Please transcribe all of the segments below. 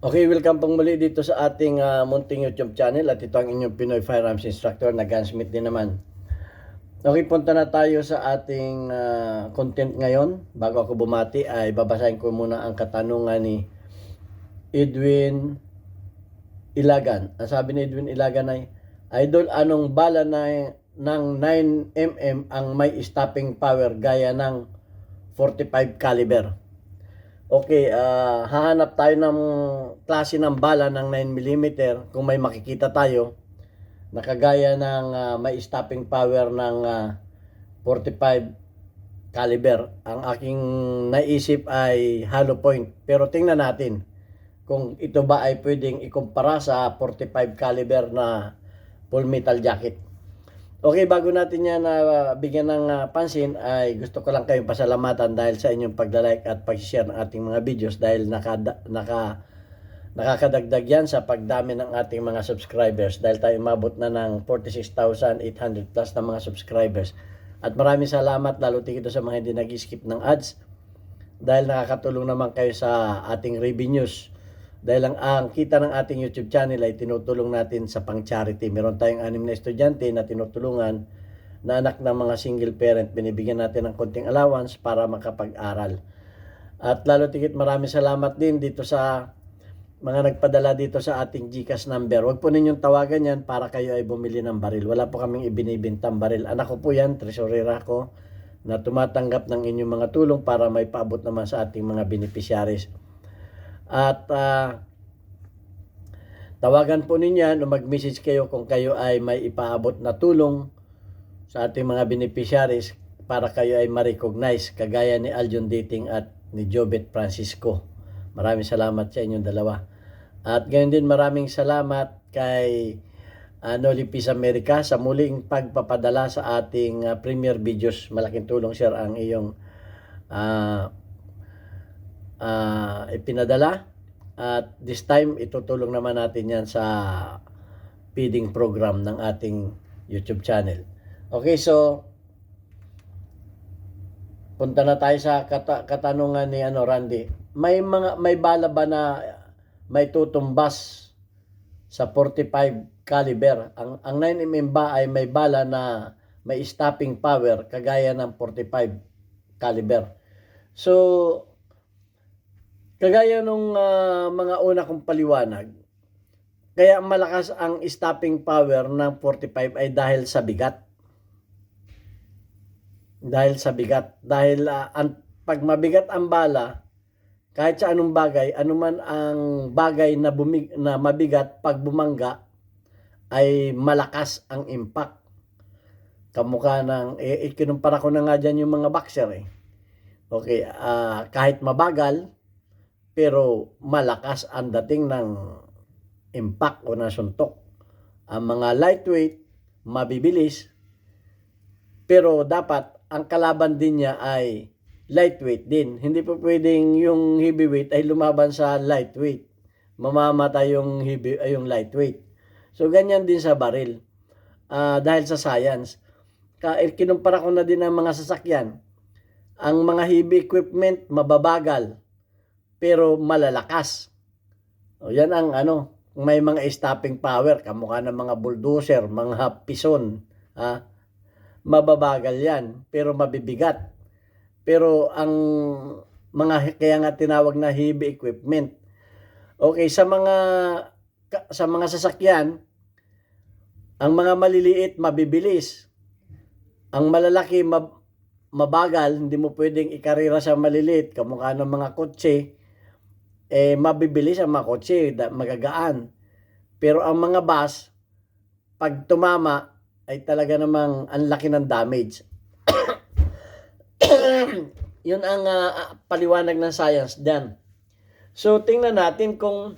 Okay, welcome pong muli dito sa ating munting YouTube channel at ito ang inyong Pinoy Firearms Instructor na Gunsmith din naman. Okay, punta na tayo sa ating content ngayon. Bago ako bumati ay babasahin ko muna ang katanungan ni Edwin Ilagan. Ang sabi ni Edwin Ilagan ay, Idol, anong bala ng 9mm ang may stopping power gaya ng 45 caliber? Okay, hahanap tayo ng klase ng bala ng 9mm kung may makikita tayo na kagaya ng may stopping power ng 45 caliber. Ang aking naisip ay hollow point. Pero tingnan natin kung ito ba ay pwedeng ikumpara sa 45 caliber na full metal jacket. Okay, bago natin yan bigyan ng pansin ay gusto ko lang kayong pasalamatan dahil sa inyong pagla-like at pag-share ng ating mga videos dahil nakakadagdag yan sa pagdami ng ating mga subscribers dahil tayo umabot na ng 46,800 plus na mga subscribers. At maraming salamat lalo tigito sa mga hindi nag-skip ng ads dahil nakakatulong naman kayo sa ating revenues. Dahil ang kita ng ating YouTube channel ay tinutulong natin sa pang-charity. Meron tayong 6 na estudyante na tinutulungan na anak ng mga single parent. Binibigyan natin ng konting allowance para makapag-aral. At lalo tigit maraming salamat din dito sa mga nagpadala dito sa ating GCash number. Huwag po ninyong tawagan yan para kayo ay bumili ng baril. Wala po kaming ibinibintang baril. Anak ko po yan, tresurera ko, na tumatanggap ng inyong mga tulong para may paabot naman sa ating mga beneficiaries. At tawagan po ninyo o mag-message kayo kung kayo ay may ipaabot na tulong sa ating mga beneficiaries para kayo ay ma-recognize kagaya ni Aljon Dating at ni Jobet Francisco. Maraming salamat sa inyong dalawa. At gayon din maraming salamat kay Noli Peace America sa muling pagpapadala sa ating premiere videos. Malaking tulong sir ang iyong ipinadala at this time itutulong naman natin yan sa feeding program ng ating YouTube channel. Okay, so punta na tayo sa katanungan ni Randy. May bala ba na may tutumbas sa 45 caliber? Ang 9mm ba ay may bala na may stopping power kagaya ng 45 caliber? So kagaya nung mga una kong paliwanag, kaya malakas ang stopping power ng 45 ay dahil sa bigat. Dahil pag mabigat ang bala, kahit sa anong bagay, anuman ang bagay na mabigat pag bumangga, ay malakas ang impact. Kamukha ng, ikinumpara ko na nga dyan yung mga boxer eh. Okay, kahit mabagal, pero malakas ang dating ng impact o nasuntok. Ang mga lightweight, mabibilis, pero dapat ang kalaban din niya ay lightweight din. Hindi po pwedeng yung heavyweight ay lumaban sa lightweight. Mamamatay yung lightweight. So ganyan din sa baril. Dahil sa science. Kinumpara ko na din ang mga sasakyan. Ang mga heavy equipment mababagal pero malalakas. O yan ang may mga stopping power, kamukha ng mga bulldozer, mga pison, mababagal yan, pero mabibigat. Pero ang kaya nga tinawag na heavy equipment. Okay, sa mga sasakyan, ang mga maliliit mabibilis. Ang malalaki mabagal, hindi mo pwedeng ikarira sa maliliit, kamukha ng mga kotse. Mabibilis ang mga kotse, magagaan. Pero ang mga bus, pag tumama, ay talaga namang ang laki ng damage. Yun ang paliwanag ng science dyan. So, tingnan natin kung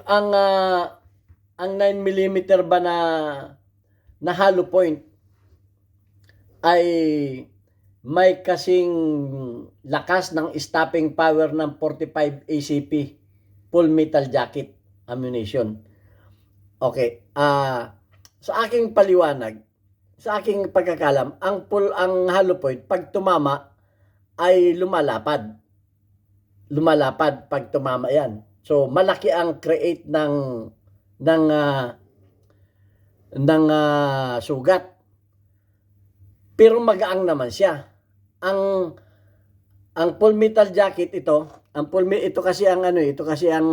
ang 9mm ba na hollow point ay may kasing lakas ng stopping power ng 45 ACP full metal jacket ammunition. Okay, sa aking paliwanag, sa aking pagkakalam, ang hollow point pag tumama ay lumalapad pag tumama yan. So malaki ang create ng sugat. Pero magaang naman siya. Ang full metal jacket ito, ito kasi ang ito kasi ang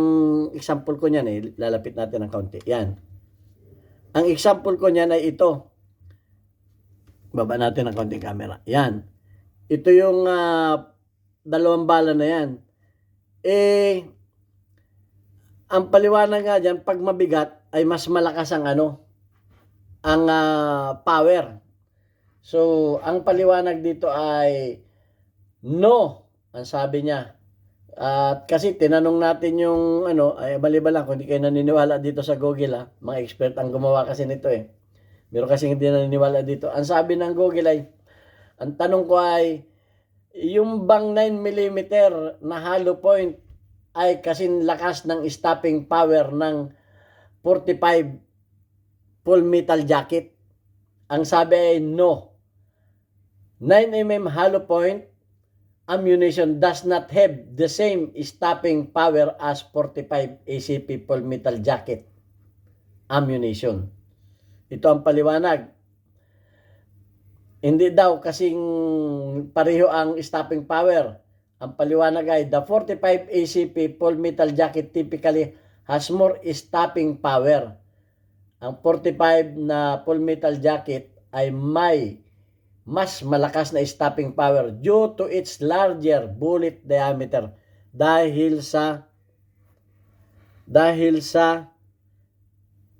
example ko niyan lalapit natin ng kaunti. Yan. Ang example ko niyan ay ito. Baba natin ng kaunting camera. Yan. Ito yung dalawang bala na yan. Ang paliwanag nga diyan, pag mabigat ay mas malakas ang power. So, ang paliwanag dito ay no, ang sabi niya. At kasi tinanong natin yung ay baliba lang kung hindi kayo naniniwala dito sa Google mga expert ang gumawa kasi nito Meron kasi hindi naniniwala dito. Ang sabi ng Google ay, ang tanong ko ay, yung bang 9mm na hollow point ay kasing lakas ng stopping power ng 45 full metal jacket? Ang sabi ay no. 9mm hollow point ammunition does not have the same stopping power as 45 ACP full metal jacket ammunition. Ito ang paliwanag. Hindi daw kasing pareho ang stopping power. Ang paliwanag ay the 45 ACP full metal jacket typically has more stopping power. Ang 45 na full metal jacket ay may mas malakas na stopping power due to its larger bullet diameter dahil sa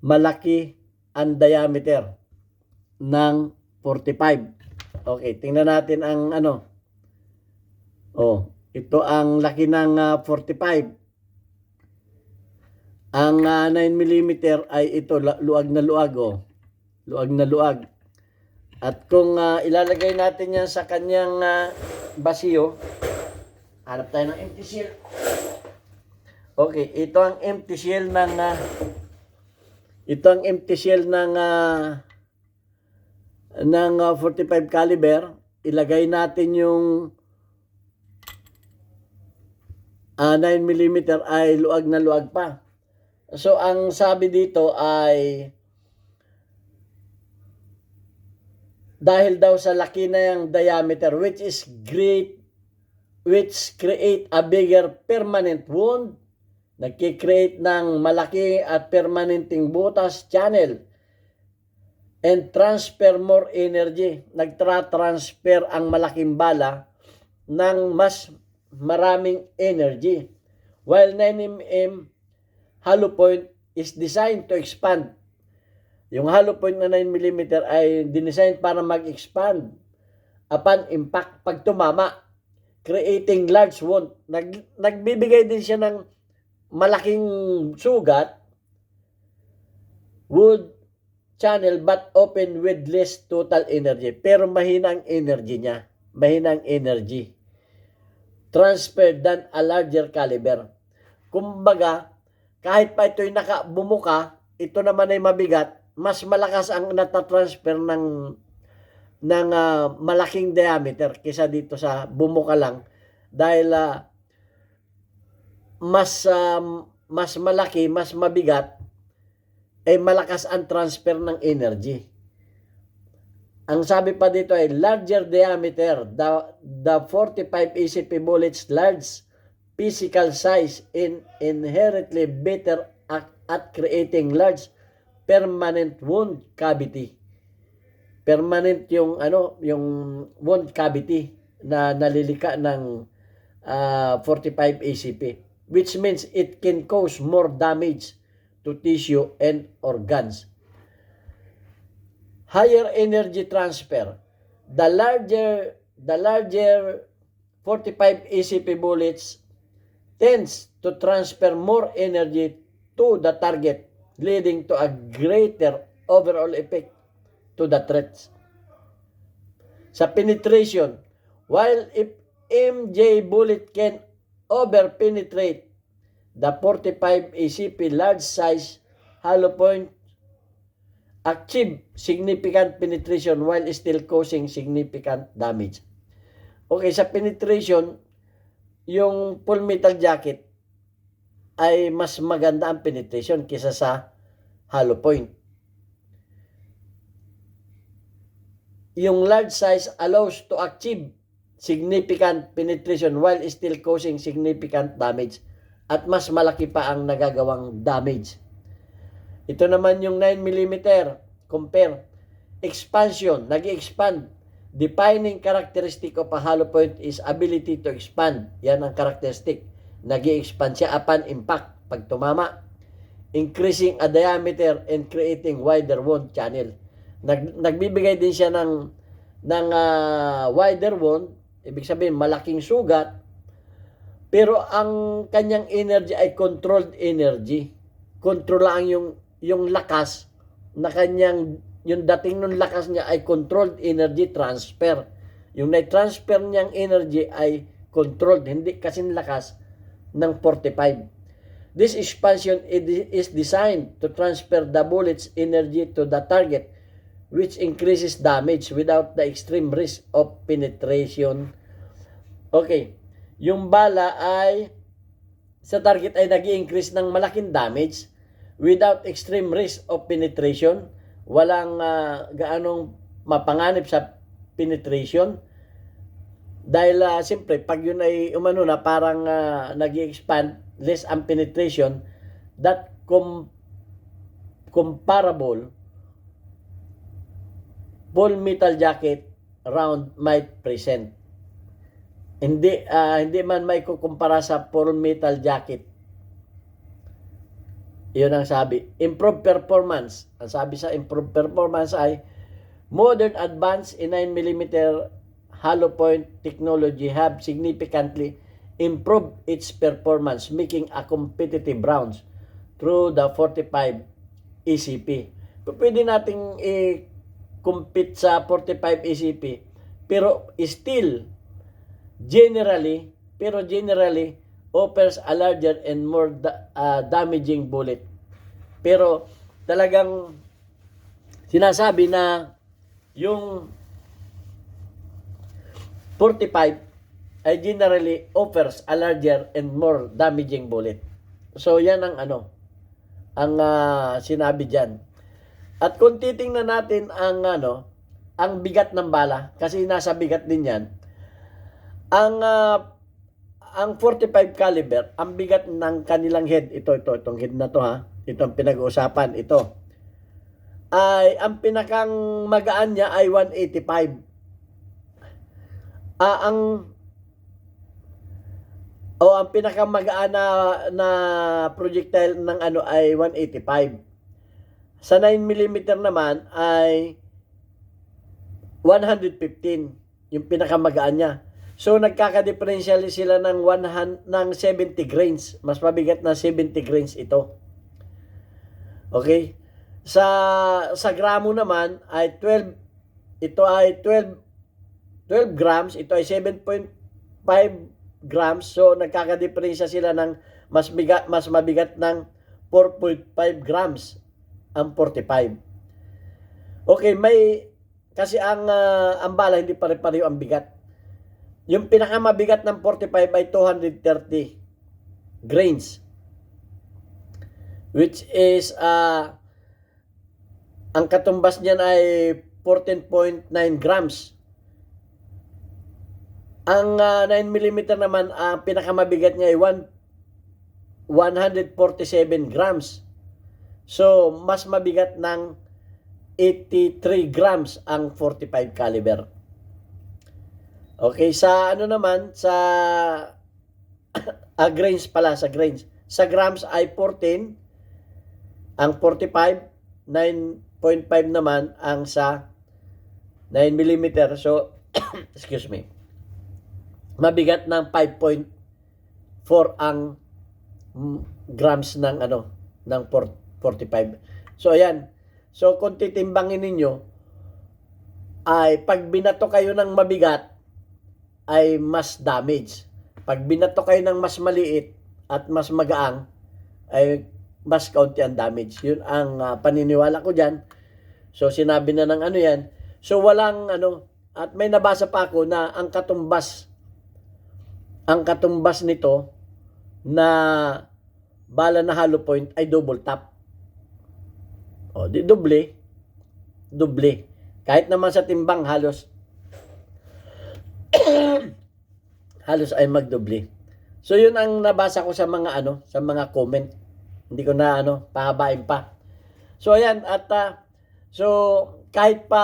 malaki ang diameter ng 45. Okay, tingnan natin ang ito ang laki ng 45. Ang 9mm ay ito, luag na luag Luag na luag. At kung ilalagay natin yan sa kanyang basiyo, hanap tayo ng empty shell. Okay, ito ang empty shell ng ng 45 caliber. Ilagay natin yung 9mm ay luag na luag pa. So ang sabi dito ay dahil daw sa laki na yung diameter which create a bigger permanent wound, nagki-create ng malaki at permanenteng butas channel and transfer more energy. Nagtra-transfer ang malaking bala ng mas maraming energy. While 9mm hollow point is designed to expand. Yung hollow point na 9mm ay dinesign para mag-expand upon impact pag tumama, creating large wound. Nagbibigay din siya ng malaking sugat, wood channel but open with less total energy. Pero mahina ang energy niya. Mahina ang energy. Transferred than a larger caliber. Kumbaga, kahit pa ito'y nakabumuka, ito naman ay mabigat, mas malakas ang natatransfer ng malaking diameter kaysa dito sa bumuka lang. Dahil mas malaki, mas mabigat, ay malakas ang transfer ng energy. Ang sabi pa dito ay larger diameter. The 45 ACP bullets large physical size inherently better at creating large permanent wound cavity. Permanent yung wound cavity na nalilika ng 45 ACP, which means it can cause more damage to tissue and organs. Higher energy transfer. The larger 45 ACP bullets tends to transfer more energy to the target, leading to a greater overall effect to the threats. Sa penetration, while if MJ bullet can over-penetrate the 45 ACP large size hollow point, achieve significant penetration while still causing significant damage. Okay, sa penetration, yung full metal jacket, ay mas maganda ang penetration kaysa sa hollow point. Yung large size allows to achieve significant penetration while still causing significant damage. At mas malaki pa ang nagagawang damage. Ito naman yung 9mm. Compare. Expansion. Nag-expand. Defining characteristic of a hollow point is ability to expand. Yan ang characteristic. Nag-expand siya upon impact. Pag tumama. Increasing a diameter and creating wider wound channel. Nagbibigay din siya ng wider wound. Ibig sabihin, malaking sugat. Pero ang kanyang energy ay controlled energy. Control lang yung lakas na kanyang, yung dating ng lakas niya ay controlled energy transfer. Yung na-transfer niyang energy ay controlled, hindi kasing lakas ng 45. This expansion is designed to transfer the bullet's energy to the target, which increases damage without the extreme risk of penetration. Okay. Yung bala ay sa target ay nag-i-increase ng malaking damage without extreme risk of penetration. Walang gaanong mapanganib sa penetration. Dahil siyempre, pag yun ay umano na parang nag-i-expand, less ang penetration, that comparable full metal jacket round might present. Hindi man may kukumpara sa full metal jacket. Iyon ang sabi. Improved performance. Ang sabi sa improved performance ay modern advance in 9mm hollow point technology have significantly improved its performance, making a competitive rounds through the 45 ECP. Pwede nating i-compete sa 45 ECP, pero still generally offers a larger and more damaging bullet. Pero talagang sinasabi na yung 45 ay generally offers a larger and more damaging bullet. So yan ang sinabi diyan. At kung titingnan natin ang bigat ng bala, kasi nasa bigat din yan. Ang 45 caliber, ang bigat ng kanilang head, itong head na to ha, itong pinag-uusapan, ito, ay ang pinakang magaan niya ay 185. Ang pinakamagaan na projectile ng ay 185. Sa 9mm naman ay 115, yung pinakamagaan niya. So nagkaka-differential sila ng 70 grains. Mas mabigat na 70 grains ito. Okay? Sa gramo naman ay 12, ito ay 12 grams, ito ay 7.5 grams. So nagkaka-differential sila ng mas mabigat ng 4.5 grams ang 45. Okay, kasi ang bala hindi pare-pareho ang bigat. Yung pinakamabigat ng 45 ay 230 grains, which is ang katumbas niyan ay 14.9 grams. Ang 9mm naman, ang pinakamabigat niya ay 147 grams. So, mas mabigat ng 83 grams ang 45 caliber. Okay, sa naman, sa grains pala, sa grains. Sa grams ay 14, ang 45, 9.5 naman ang sa 9mm. So, excuse me, mabigat ng 5.4 ang grams ng ng 45. So, ayan. So, kung titimbangin ninyo, ay pag binato kayo ng mabigat, ay mas damage. Pag binato kayo ng mas maliit at mas magaang, ay mas kaunti ang damage. Yun ang paniniwala ko dyan. So, sinabi na ng yan. So, walang at may nabasa pa ako na ang katumbas nito na bala na hollow point ay double tap. O, di doble. Kahit naman sa timbang halos ay magdoble. So yun ang nabasa ko sa mga sa mga comment. Hindi ko na pahabain pa. So ayan at so kahit pa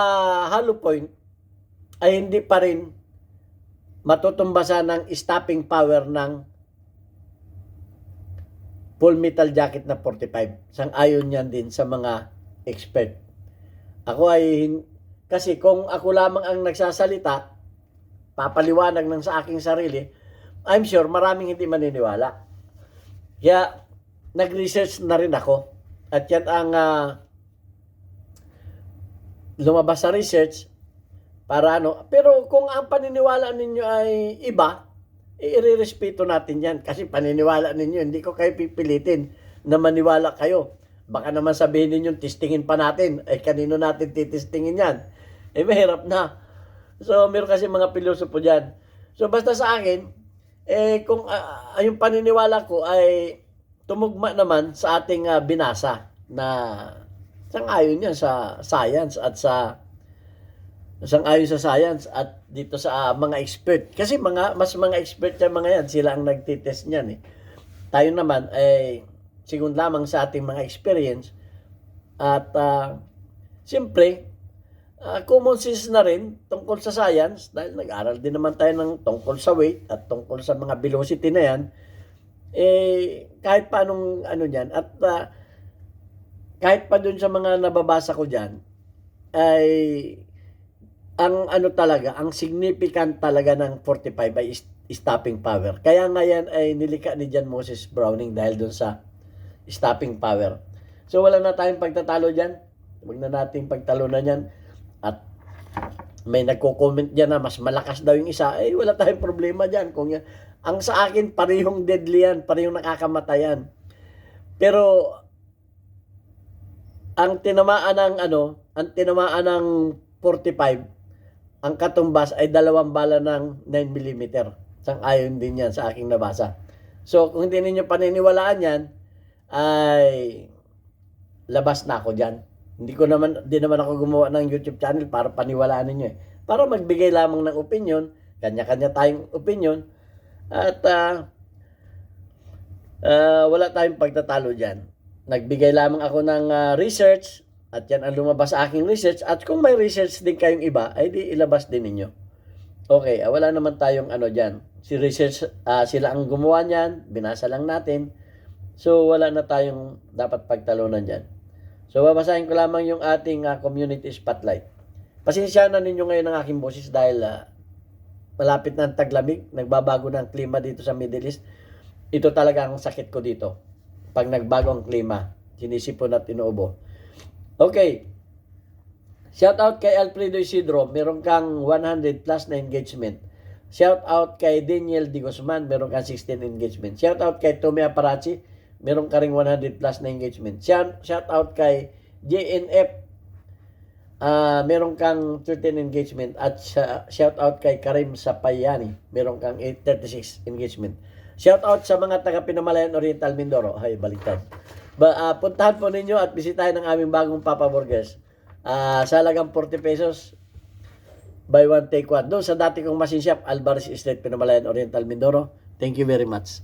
hollow point ay hindi pa rin matutumbasan ng stopping power ng full metal jacket na 45. Sang-ayon yan din sa mga expert. Ako ay kasi kung ako lamang ang nagsasalita, papaliwanag ng sa aking sarili, I'm sure maraming hindi maniniwala. Kaya nag-research na rin ako. At yan ang lumabas sa research para Pero kung ang paniniwala ninyo ay iba, irerespeto natin yan. Kasi paniniwala ninyo, hindi ko kayo pipilitin na maniwala kayo. Baka naman sabihin ninyo, testingin pa natin. Ay kanino natin titestingin yan? Mahirap na. So, meron kasi mga pilosopo dyan. So, basta sa akin, kung yung paniniwala ko ay tumugma naman sa ating binasa na sang-ayon yan sa science at sang-ayon sa science at dito sa mga expert. Kasi mas mga expert yan mga yan. Sila ang nagtitest niyan. Tayo naman ay sigun lamang sa ating mga experience. At siyempre, common sense na rin tungkol sa science dahil nag-aral din naman tayo ng tungkol sa weight at tungkol sa mga velocity na yan. Kahit pa anong dyan at kahit pa dun sa mga nababasa ko dyan ay ang talaga, ang significant talaga ng 45 ay stopping power. Kaya nga yan ay nilikha ni John Moses Browning dahil dun sa stopping power. So wala na tayong pagtatalo dyan. Huwag na natin pagtalunan yan. At may nagko-comment dyan na mas malakas daw yung isa. Wala tayong problema dyan. Kung yan, ang sa akin, parehong deadly yan. Parehong nakakamatayan. Pero ang tinamaan ng 45, ang katumbas ay 2 bala ng 9mm. Sang-ayon din yan sa aking nabasa. So, kung hindi ninyo paniniwalaan yan, ay labas na ako dyan. Di naman ako gumawa ng YouTube channel para paniwalaan ninyo. Para magbigay lamang ng opinion, kanya-kanya tayong opinion, at wala tayong pagtatalo dyan. Nagbigay lamang ako ng research, at yan ang lumabas sa aking research. At kung may research din kayong iba, ay di ilabas din ninyo. Okay, wala naman tayong dyan. Si research, sila ang gumawa niyan, binasa lang natin. So, wala na tayong dapat pagtalunan dyan. So, babasahin ko lamang yung ating community spotlight. Pasensya na ninyo ngayon ang aking boses dahil malapit na ang taglamig. Nagbabago na ang klima dito sa Middle East. Ito talaga ang sakit ko dito. Pag nagbago ang klima, sinisipon at inuubo. Okay. Shout out kay Alfredo Isidro, meron kang 100 plus na engagement. Shout out kay Daniel Di Guzman, meron kang 16 engagement. Shout out kay Tommy Aparachi, meron ka ring 100 plus na engagement. Shout out kay JNF, meron kang 13 engagement. At shout out kay Karim Sapayani, meron kang 36 engagement. Shout out sa mga taga Pinamalayan Oriental Mindoro. Ay, baliktad. Puntahan po ninyo at bisitahin ang aming bagong Papa Burgers. Sa halagang 40 pesos, buy one take one. Doon sa dati kong machine shop, Alvarez Street, Pinamalayan Oriental Mindoro. Thank you very much.